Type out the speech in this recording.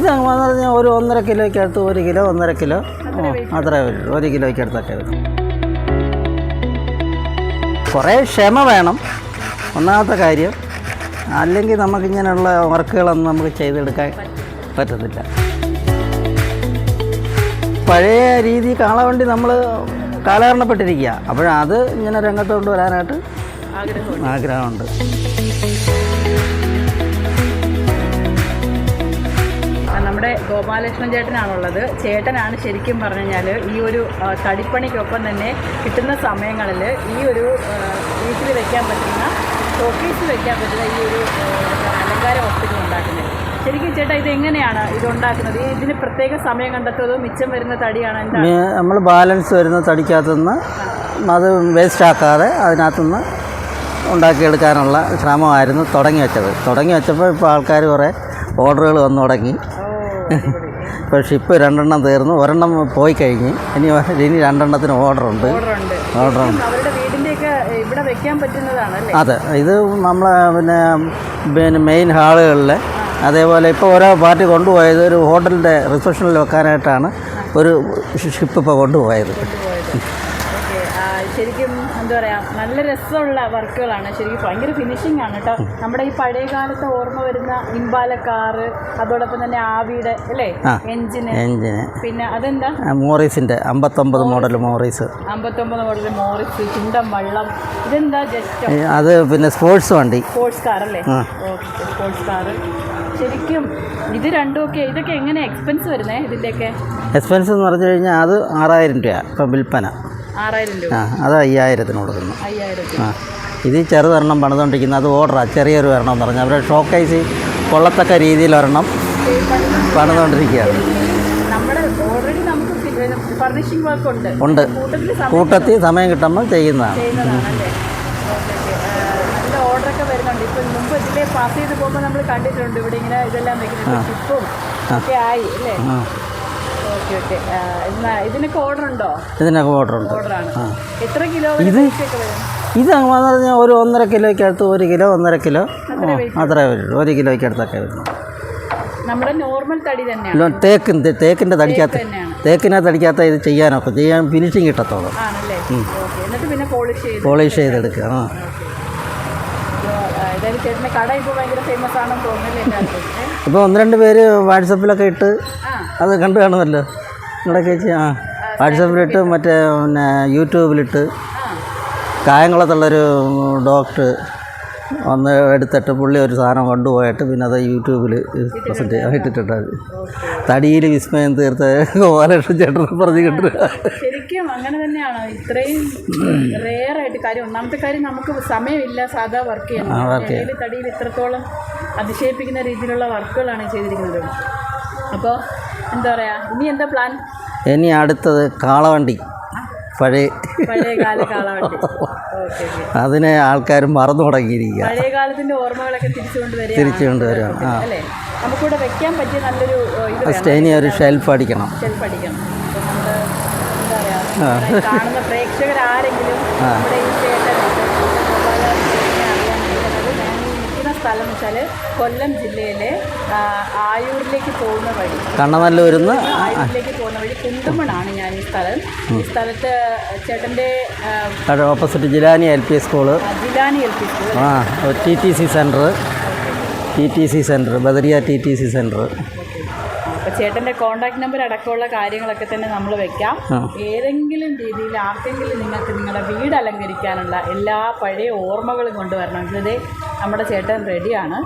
ഇതെന്ന് പറഞ്ഞാൽ ഒരു 1.5 കിലോയ്ക്ക് അടുത്ത് 1 കിലോ 1.5 കിലോ അത്ര വരും. 1 കിലോയ്ക്ക് അടുത്തൊക്കെ വരും. കുറേ ക്ഷമ വേണം ഒന്നാമത്തെ കാര്യം. അല്ലെങ്കിൽ നമുക്കിങ്ങനെയുള്ള വർക്കുകളൊന്നും നമുക്ക് ചെയ്തെടുക്കാൻ പറ്റത്തില്ല. പഴയ രീതി കാളവണ്ടി നമ്മൾ കാലഹരണപ്പെട്ടിരിക്കുക. അപ്പോഴത് ഇങ്ങനെ രംഗത്ത് കൊണ്ടുവരാനായിട്ട് ആഗ്രഹമുണ്ട്. നമ്മുടെ ഗോപാലകൃഷ്ണൻ ചേട്ടനാണുള്ളത്. ചേട്ടനാണ് ശരിക്കും പറഞ്ഞു കഴിഞ്ഞാൽ ഈ ഒരു തടിപ്പണിക്കൊപ്പം തന്നെ കിട്ടുന്ന സമയങ്ങളിൽ ഈ ഒരു വീട്ടിൽ വെക്കാൻ പറ്റുന്ന ഷോക്കേസിൽ വെക്കാൻ പറ്റുന്ന ഈ ഒരു അലങ്കാര വസ്തുക്കൾ ഉണ്ടാക്കുന്നത്. ശരിക്കും ചേട്ടാ ഇത് എങ്ങനെയാണ് ഇതുണ്ടാക്കുന്നത്? ഇതിന് പ്രത്യേക സമയം കണ്ടെത്തുന്നതോ മിച്ചം വരുന്ന തടിയാണ്? നമ്മൾ ബാലൻസ് വരുന്ന തടിക്കകത്തുനിന്ന് അത് വേസ്റ്റ് ആക്കാതെ അതിനകത്തുനിന്ന് ഉണ്ടാക്കിയെടുക്കാനുള്ള ശ്രമമായിരുന്നു തുടങ്ങി വെച്ചപ്പോൾ ഇപ്പോൾ ആൾക്കാർ കുറേ ഓർഡറുകൾ വന്നു തുടങ്ങി. ഇപ്പോൾ ഷിപ്പ് 2 എണ്ണം തീർന്നു, 1 എണ്ണം പോയി കഴിഞ്ഞ് ഇനി 2 എണ്ണത്തിന് ഓർഡറുണ്ട്. അതെ, ഇത് നമ്മളെ പിന്നെ മെയിൻ ഹാളുകളിൽ, അതേപോലെ ഇപ്പോൾ ഓരോ പാർട്ടി കൊണ്ടുപോയത് ഒരു ഹോട്ടലിൻ്റെ റിസപ്ഷനിൽ വെക്കാനായിട്ടാണ് ഒരു ഷിപ്പ് ഇപ്പോൾ കൊണ്ടുപോയത്. ശരിക്കും എന്താ പറയുക, നല്ല രസമുള്ള വർക്കുകളാണ്. ശരിക്കും ഭയങ്കര ഫിനിഷിംഗ് ആണ് കേട്ടോ. നമ്മുടെ ഈ പഴയ കാലത്ത് ഓർമ്മ വരുന്ന ഇമ്പാല കാറ്, അതോടൊപ്പം തന്നെ ആവിയുടെ അല്ലേ എഞ്ചിന്, പിന്നെ അതെന്താ മോറീസിൻ്റെ 59 മോഡൽ മോറീസ്, 59 മോഡൽ മോറീസ്, ചുണ്ടൻ വള്ളം. ഇതെന്താ ജസ്റ്റ് അത് പിന്നെ സ്പോർട്സ് വണ്ടി, സ്പോർട്സ് കാർ അല്ലേ? Okay, sports car. ശരിക്കും ഇത് രണ്ടുമൊക്കെ ഇതൊക്കെ എങ്ങനെ എക്സ്പെൻസ് വരുന്നേ? ഇതിൻ്റെയൊക്കെ എക്സ്പെൻസ് എന്ന് പറഞ്ഞു കഴിഞ്ഞാൽ അത് 6000 രൂപ ഇപ്പം വിൽപ്പന. 6000 രൂപ. അത് 5000-ന് കൊടുക്കുന്നു. 5000. ഇത് ചെറുതൊരെണ്ണം പണിതുകൊണ്ടിരിക്കുന്നത്, അത് ഓർഡറാണ്. ചെറിയൊരു ഒരെണ്ണം എന്ന് പറഞ്ഞാൽ അവരുടെ ഷോക്കേസ് കൊള്ളത്തക്ക രീതിയിൽ ഒരെണ്ണം പണിതുകൊണ്ടിരിക്കുകയാണ്. ഉണ്ട്, കൂട്ടത്തിൽ സമയം കിട്ടുമ്പോൾ ചെയ്യുന്നതാണ്. നല്ല ഓർഡറൊക്കെ വരുന്നുണ്ട്. ഇപ്പം മുമ്പ് ഇതിലെ പാസ് ചെയ്ത് പോകുമ്പോൾ നമ്മൾ കണ്ടിട്ടുണ്ട് ഇവിടെ ഇങ്ങനെ ഇതെല്ലാം വെക്കുന്നത് ഷിപ്പും ഒക്കെ ആയി അല്ലേ? ഇതിനൊക്കെ ഓർഡറുണ്ടോ? ഇതിനൊക്കെ ഓർഡറുണ്ട്. എത്ര കിലോ? ഇത് പറഞ്ഞാൽ ഒരു 1.5 കിലോയ്ക്ക് അടുത്ത് 1 കിലോ 1.5 കിലോ അത്ര വരും. 1 കിലോയ്ക്ക് അടുത്തൊക്കെ വരും. നമ്മുടെ നോർമൽ തടി തന്നെയാണ്. തേക്കിൻ്റെ തടിക്കകത്ത് അടിക്കാത്ത ഇത് ചെയ്യാൻ ഫിനിഷിങ് കിട്ടത്തോളം. എന്നിട്ട് പിന്നെ പോളിഷ് ചെയ്തെടുക്കുക. ഇപ്പോൾ 1-2 പേര് വാട്സപ്പിലൊക്കെ ഇട്ട് അത് കണ്ടു കാണുമല്ലോ നിങ്ങളൊക്കെ. വാട്സപ്പിലിട്ട് മറ്റേ പിന്നെ യൂട്യൂബിലിട്ട് കായംകുളത്തുള്ളൊരു ഡോക്ടർ ഒന്ന് എടുത്തിട്ട് പുള്ളി ഒരു സാധനം കൊണ്ടുപോയിട്ട് പിന്നെ അത് യൂട്യൂബിൽ പ്രസൻറ്റ് ഇട്ടിട്ടുണ്ട്. തടിയിൽ വിസ്മയം തീർത്ത ഗോപാലകൃഷ്ണൻ ചേട്ടൻ പറഞ്ഞു കിട്ടുക. ശരിക്കും അങ്ങനെ തന്നെയാണ്. ഇത്രയും റെയർ ആയിട്ട് കാര്യം. ഒന്നാമത്തെ കാര്യം നമുക്ക് സമയമില്ല സാധാ വർക്ക് ചെയ്യാൻ. തടിയിൽ ഇത്രത്തോളം അതിശയിപ്പിക്കുന്ന രീതിയിലുള്ള വർക്കുകളാണ് ചെയ്തിരിക്കുന്നത്. അപ്പോൾ എന്താ പറയുക, ഇനി എന്താ പ്ലാൻ? ഇനി അടുത്തത് കാളവണ്ടി, പഴയകാല കാളവണ്ടി. അതിനെ ആൾക്കാർ മറന്നു തുടങ്ങിയിരിക്കുക. പഴയ കാലത്തിന്റെ ഓർമ്മകളൊക്കെ തിരിച്ചു കൊണ്ടുവരികയാണ് അല്ലേ? നമുക്കിവിടെ വെക്കാൻ പറ്റിയ നല്ലൊരു ഇനി ഒരു ഷെൽഫ് അടിക്കണം. അപ്പോൾ നമ്മൾ എന്താ പറയുക, കാണുന്ന പ്രേക്ഷകരാരെങ്കിലും നമ്മുടെ ഈ ചേട്ടൻ സ്ഥലം എന്ന് വെച്ചാൽ കൊല്ലം ജില്ലയിലെ ആയൂരിലേക്ക് പോകുന്ന വഴി, കണ്ണനല്ലൂരിൽ ആയൂരിലേക്ക് പോകുന്ന വഴി കുണ്ടുമണാണ് ഞാൻ ഈ സ്ഥലം. ഈ സ്ഥലത്ത് ചേട്ടൻ്റെ opposite Jilani LP school, TTC centre Badariya TTC centre. അപ്പോൾ ചേട്ടൻ്റെ കോൺടാക്ട് നമ്പർ അടക്കമുള്ള കാര്യങ്ങളൊക്കെ തന്നെ നമ്മൾ വെക്കാം. ഏതെങ്കിലും രീതിയിൽ ആർക്കെങ്കിലും നിങ്ങൾക്ക് നിങ്ങളുടെ വീട് അലങ്കരിക്കാനുള്ള എല്ലാ പഴയ ഓർമ്മകളും കൊണ്ടുവരണമെങ്കിൽ നമ്മുടെ ചേട്ടൻ റെഡിയാണ്.